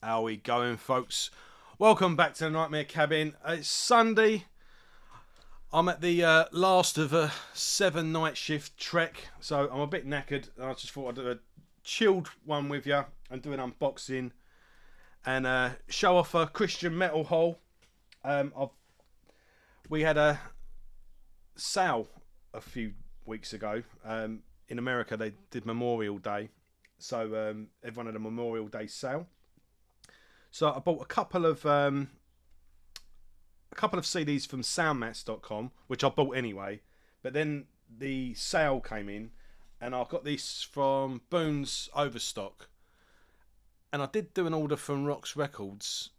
How we going, folks? Welcome back to the Nightmare Cabin. It's Sunday. I'm at the last of a 7-night shift trek, so I'm a bit knackered. I just thought I'd do a chilled one with you and do an unboxing and show off a Christian metal haul. We had a sale a few weeks ago. In America, they did Memorial Day, so everyone had a Memorial Day sale. So I bought a couple of CDs from Soundmats.com, which I bought anyway. But then the sale came in, and I got this from Boone's Overstock. And I did do an order from Rox Records,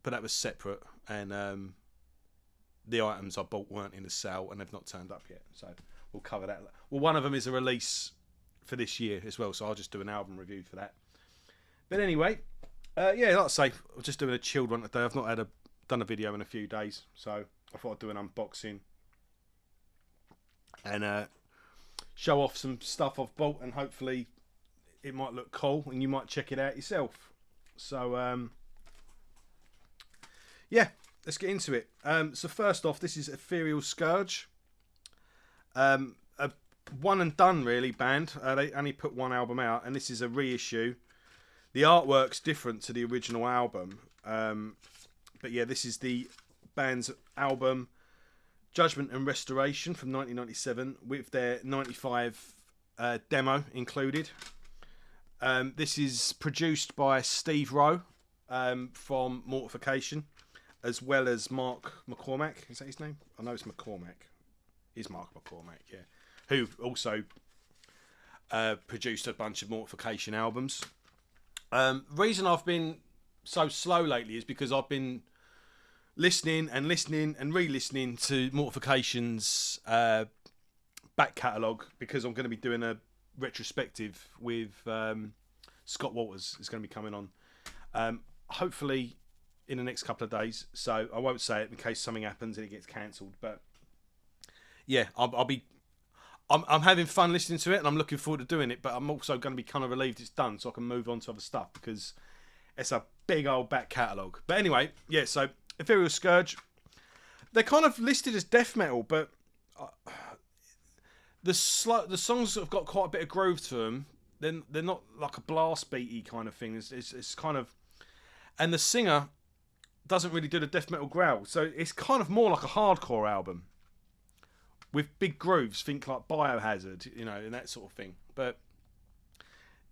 but that was separate. And the items I bought weren't in the sale, and they've not turned up yet. So we'll cover that. Well, one of them is a release for this year as well, so I'll just do an album review for that. But anyway. Like I say, I'm just doing a chilled one today. I've not done a video in a few days, so I thought I'd do an unboxing and show off some stuff I've bought, and hopefully it might look cool and you might check it out yourself. So let's get into it. So first off, this is Ethereal Scourge, a one and done really band. They only put one album out, and this is a reissue. The artwork's different to the original album. But yeah, this is the band's album, Judgment and Restoration from 1997, with their 95 demo included. This is produced by Steve Rowe from Mortification, as well as Mark McCormack. Is that his name? I know it's McCormack. It's Mark McCormack, yeah. Who also produced a bunch of Mortification albums. Reason I've been so slow lately is because I've been listening and re-listening to Mortification's back catalogue, because I'm going to be doing a retrospective with Scott Walters. Is going to be coming on hopefully in the next couple of days, so I won't say it in case something happens and it gets cancelled. But yeah, I'm having fun listening to it, and I'm looking forward to doing it, but I'm also going to be kind of relieved it's done so I can move on to other stuff, because it's a big old back catalogue. But anyway, yeah, so Ethereal Scourge, they're kind of listed as death metal, but the songs have got quite a bit of groove to them. They're not like a blast beaty kind of thing. It's kind of... And the singer doesn't really do the death metal growl, so it's kind of more like a hardcore album with big grooves, think like Biohazard, and that sort of thing. But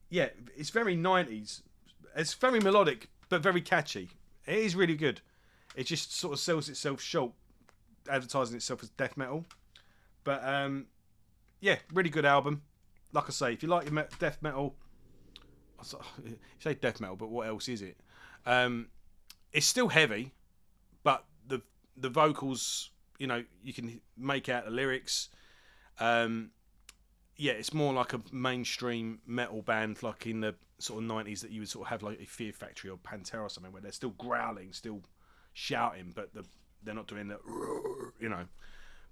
yeah, it's very 90s. It's very melodic, but very catchy. It is really good. It just sort of sells itself short, advertising itself as death metal. But yeah, really good album. Like I say, if you like your death metal, you say death metal, but what else is it? It's still heavy, but the vocals... you can make out the lyrics. It's more like a mainstream metal band, like in the sort of 90s that you would sort of have like a Fear Factory or Pantera or something, where they're still growling, still shouting, but they're not doing the,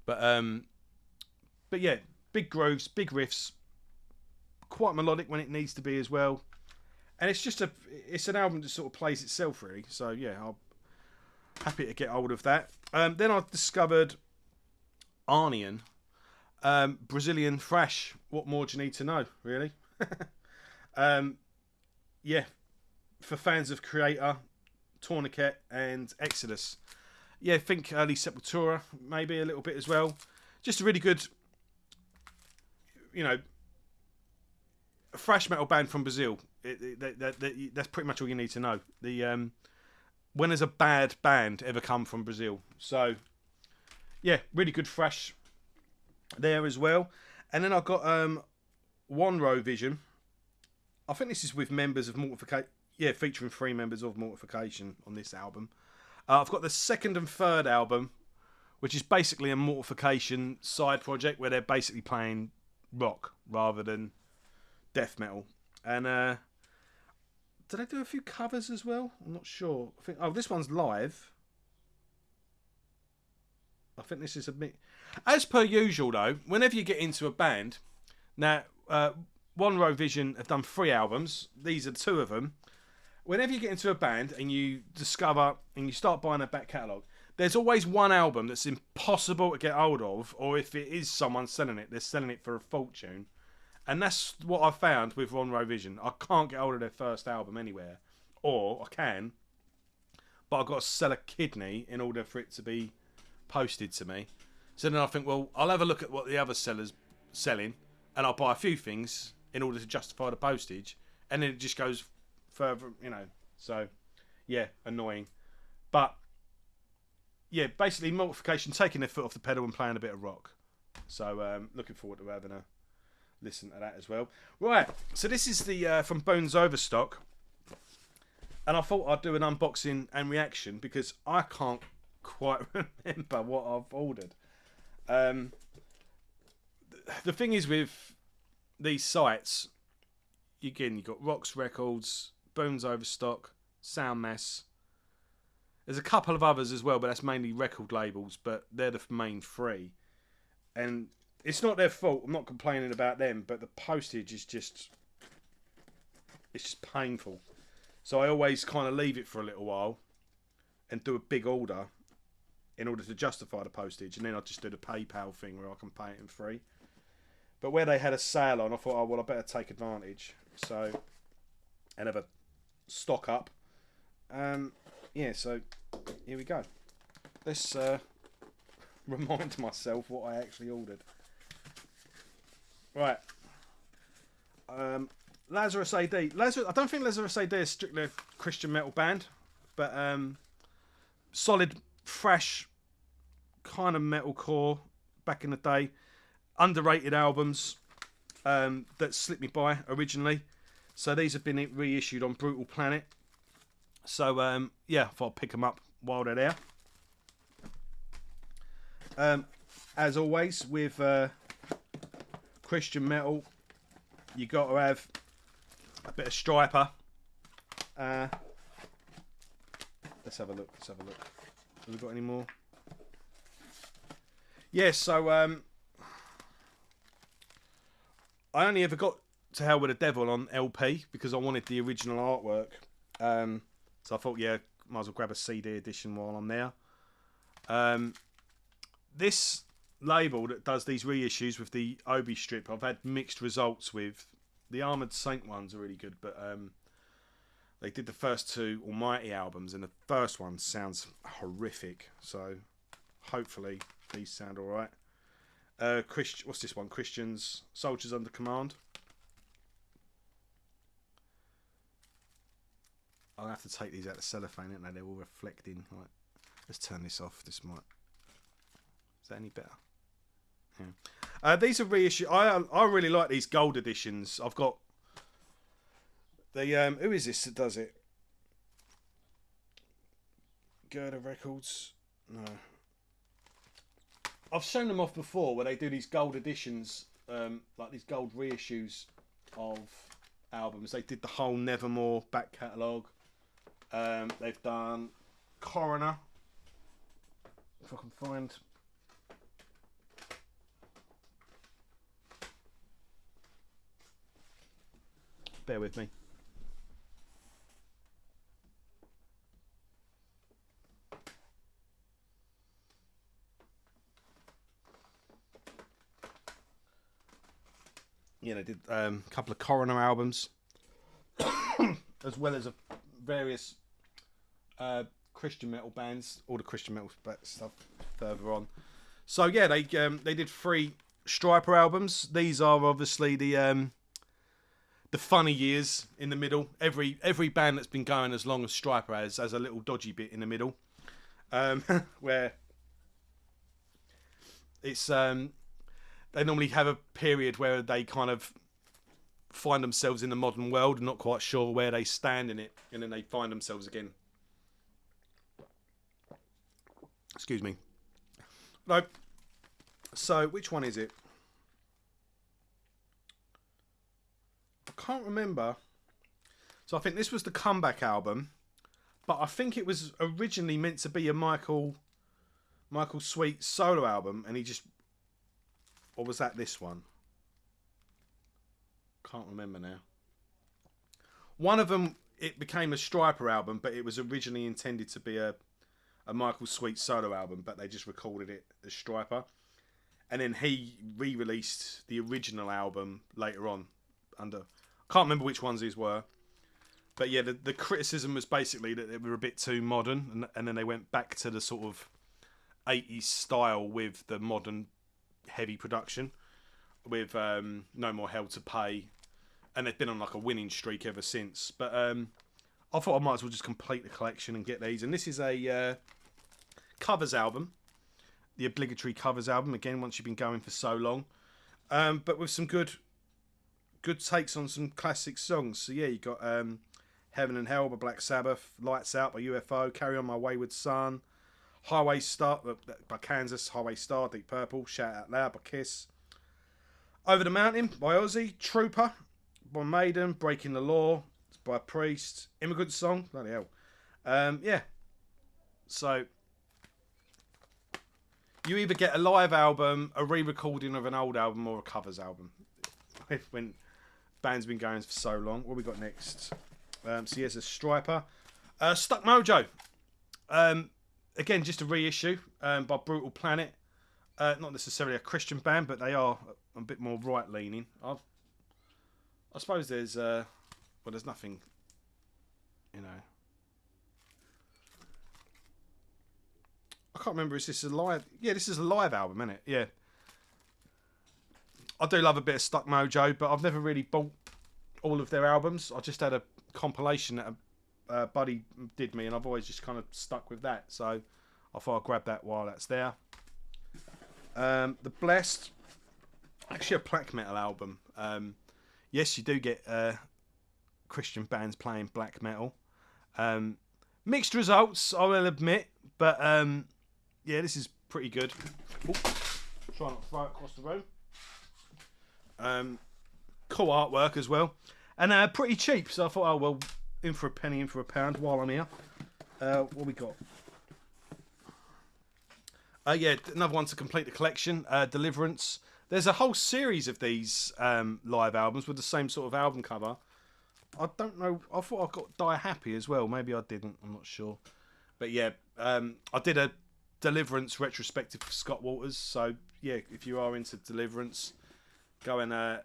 But yeah, big grooves, big riffs, quite melodic when it needs to be as well. And it's an album that sort of plays itself really. So yeah, I'm happy to get hold of that. Then I discovered Arnian, Brazilian thrash. What more do you need to know, really? Yeah, for fans of Creator, Tourniquet, and Exodus. Yeah, I think early Sepultura, maybe a little bit as well. Just a really good, thrash metal band from Brazil. That's pretty much all you need to know. When has a bad band ever come from Brazil? So, yeah, really good thrash there as well. And then I've got One Row Vision. I think this is with members of Mortification. Yeah, featuring 3 members of Mortification on this album. I've got the second and third album, which is basically a Mortification side project where they're basically playing rock rather than death metal. And did I do a few covers as well? I'm not sure. I think this one's live. I think this is a bit... As per usual, though, whenever you get into a band... Now, One Row Vision have done 3 albums. These are 2 of them. whenever you get into a band and you discover and you start buying a back catalogue, there's always one album that's impossible to get hold of, or if it is someone selling it, they're selling it for a fortune. And that's what I found with Ron Row Vision. I can't get hold of their first album anywhere. Or I can, but I've got to sell a kidney in order for it to be posted to me. So then I think, well, I'll have a look at what the other sellers selling, and I'll buy a few things in order to justify the postage, and then it just goes further, you know. So, yeah, annoying. But, yeah, basically Mortification taking their foot off the pedal and playing a bit of rock. So, looking forward to having a listen to that as well. Right, so this is the from Bones Overstock. And I thought I'd do an unboxing and reaction because I can't quite remember what I've ordered. The thing is with these sites, again, you've got Rocks Records, Bones Overstock, Sound Mess. There's a couple of others as well, but that's mainly record labels, but they're the main three. And it's not their fault, I'm not complaining about them, but the postage is just... it's just painful. So I always kind of leave it for a little while and do a big order in order to justify the postage. And then I just do the PayPal thing where I can pay it in free. But where they had a sale on, I thought, oh, well, I better take advantage. So, and have a stock up. Yeah, so here we go. Let's remind myself what I actually ordered. Right. Lazarus AD. I don't think Lazarus AD is strictly a Christian metal band, but solid, fresh, kind of metalcore back in the day. Underrated albums that slipped me by originally. So these have been reissued on Brutal Planet. So yeah, I thought I'd pick them up while they're there. As always with Christian metal, you got to have a bit of Striper. Let's have a look. Have we got any more? Yeah, so I only ever got To Hell with the Devil on LP because I wanted the original artwork. So I thought, yeah, might as well grab a CD edition while I'm there. This label that does these reissues with the Obi strip, I've had mixed results with. The Armoured Saint ones are really good, but they did the first two Almighty albums, and the first one sounds horrific. So hopefully these sound all right. What's this one? Christians, Soldiers Under Command. I'll have to take these out of cellophane, aren't they? They're all reflecting. Right. Let's turn this off. This might. Is that any better? Yeah. These are reissued. I really like these gold editions. I've got the who is this that does it? Gerda Records. No. I've shown them off before where they do these gold editions, like these gold reissues of albums. They did the whole Nevermore back catalogue. They've done Coroner. If I can find. Bear with me. Yeah, they did a couple of Coroner albums, as well as various Christian metal bands, all the Christian metal stuff further on. So yeah, they did 3 Striper albums. These are obviously the funny years in the middle. Every band that's been going as long as Striper has a little dodgy bit in the middle, where it's they normally have a period where they kind of find themselves in the modern world and not quite sure where they stand in it, and then they find themselves again. Excuse me. No. So which one is it? I can't remember. So I think this was the Comeback album, but I think it was originally meant to be a Michael Sweet solo album, and he just, or was that this one? Can't remember now. One of them it became a Striper album, but it was originally intended to be a Michael Sweet solo album, but they just recorded it as Striper. And then he re-released the original album later on under... I can't remember which ones these were. But yeah, the criticism was basically that they were a bit too modern, and then they went back to the sort of 80s style with the modern heavy production, with No More Hell to Pay, and they've been on like a winning streak ever since. But I thought I might as well just complete the collection and get these. And this is a covers album, the obligatory covers album, again, once you've been going for so long, but with some good takes on some classic songs. So yeah, you got Heaven and Hell by Black Sabbath, Lights Out by UFO, Carry On My Wayward Son, Highway Star by Kansas, Highway Star, Deep Purple, Shout Out Loud by Kiss, Over the Mountain by Ozzy, Trooper by Maiden, Breaking the Law by Priest, Immigrant Song, bloody hell. Yeah, so you either get a live album, a re-recording of an old album, or a covers album. When band's been going for so long. What we got next? So here's a Striper. Stuck Mojo. Again, just a reissue by Brutal Planet. Not necessarily a Christian band, but they are a bit more right-leaning. I suppose there's... well, there's nothing... You know... I can't remember. Is this a live? Yeah, this is a live album, isn't it? Yeah. I do love a bit of Stuck Mojo, but I've never really bought all of their albums. I just had a compilation that a buddy did me, and I've always just kind of stuck with that. So I thought I'd grab that while that's there. The Blessed, actually a black metal album. Yes, you do get Christian bands playing black metal. Mixed results, I will admit, but yeah, this is pretty good. Ooh, try not to throw it across the room. Cool artwork as well, and pretty cheap. So I thought, oh well, in for a penny, in for a pound while I'm here. What we got? Yeah, another one to complete the collection. Deliverance. There's a whole series of these live albums with the same sort of album cover. I don't know. I thought I got Die Happy as well. Maybe I didn't. I'm not sure. But yeah, I did a Deliverance retrospective for Scott Walters. So yeah, if you are into Deliverance, go and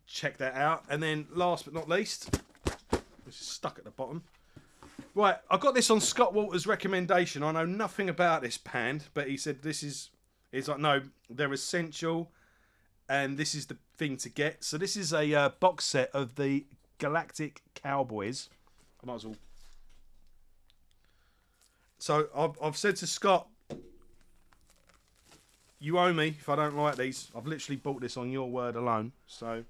check that out. And then last but not least, which is stuck at the bottom. Right, I got this on Scott Walters' recommendation. I know nothing about this band, but he said this is... He's like, no, they're essential, and this is the thing to get. So this is a box set of the Galactic Cowboys. I might as well... So I've said to Scott, you owe me if I don't like these. I've literally bought this on your word alone. So,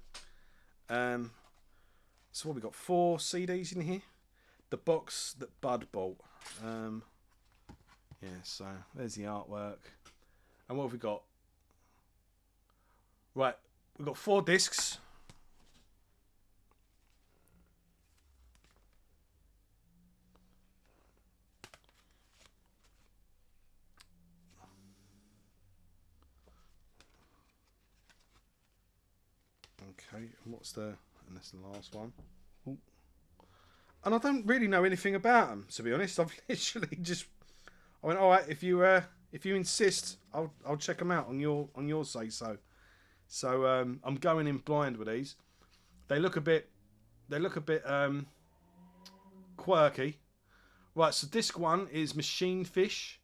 so what we got? 4 CDs in here. The box that Bud bought. Yeah, so there's the artwork. And what have we got? Right, we've got 4 discs. Okay, and what's the... And that's the last one. Ooh. And I don't really know anything about them, to be honest. I've literally just... I went, all right, if you insist, I'll check them out on your say so. So I'm going in blind with these. They look a bit quirky. Right, so disc 1 is Machine Fish.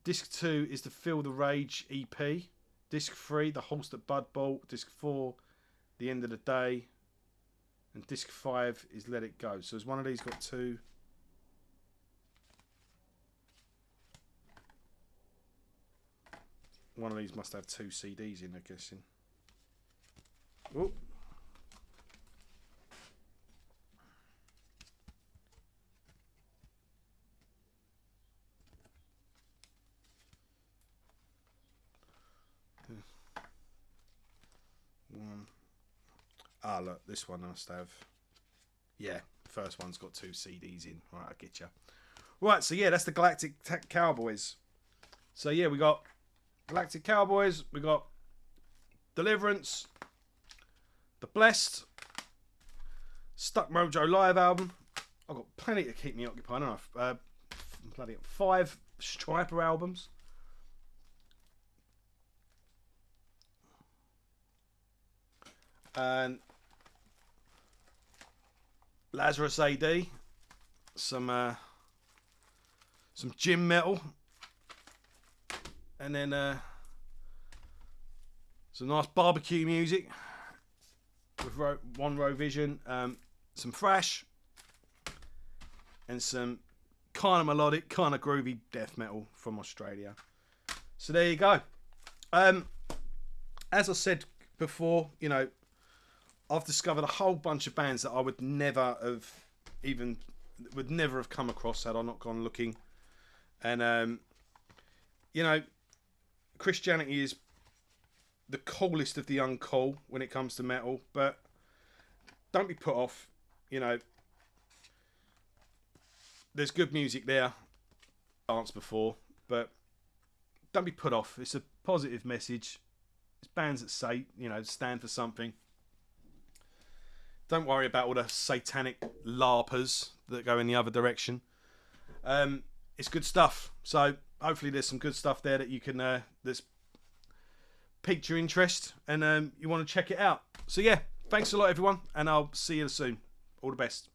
Disc 2 is the Feel the Rage EP. Disc 3, The Horse That Bud Bought. Disc 4, The End of the Day. And disc 5 is Let It Go. So has one of these got 2? One of these must have 2 CDs in, I'm guessing. Oh. One. Ah, look, this one must have... Yeah, first one's got 2 CDs in. Right, I get you. Right, so yeah, that's the Galactic Cowboys. So yeah, we got Galactic Cowboys, we got Deliverance, The Blessed, Stuck Mojo live album. I've got plenty to keep me occupied. I don't know, bloody 5 Stryper albums. And Lazarus AD, some gym metal, and then some nice barbecue music with One Row Vision, some thrash, and some kind of melodic, kind of groovy death metal from Australia. So there you go. As I said before, you know, I've discovered a whole bunch of bands that I would never have come across had I not gone looking. And you know, Christianity is the coolest of the uncool when it comes to metal, but don't be put off. You know, there's good music there, danced before, but don't be put off. It's a positive message. It's bands that say, you know, stand for something. Don't worry about all the satanic LARPers that go in the other direction. It's good stuff. So hopefully there's some good stuff there that you can that's piqued your interest and you want to check it out. So yeah, thanks a lot everyone, and I'll see you soon. All the best.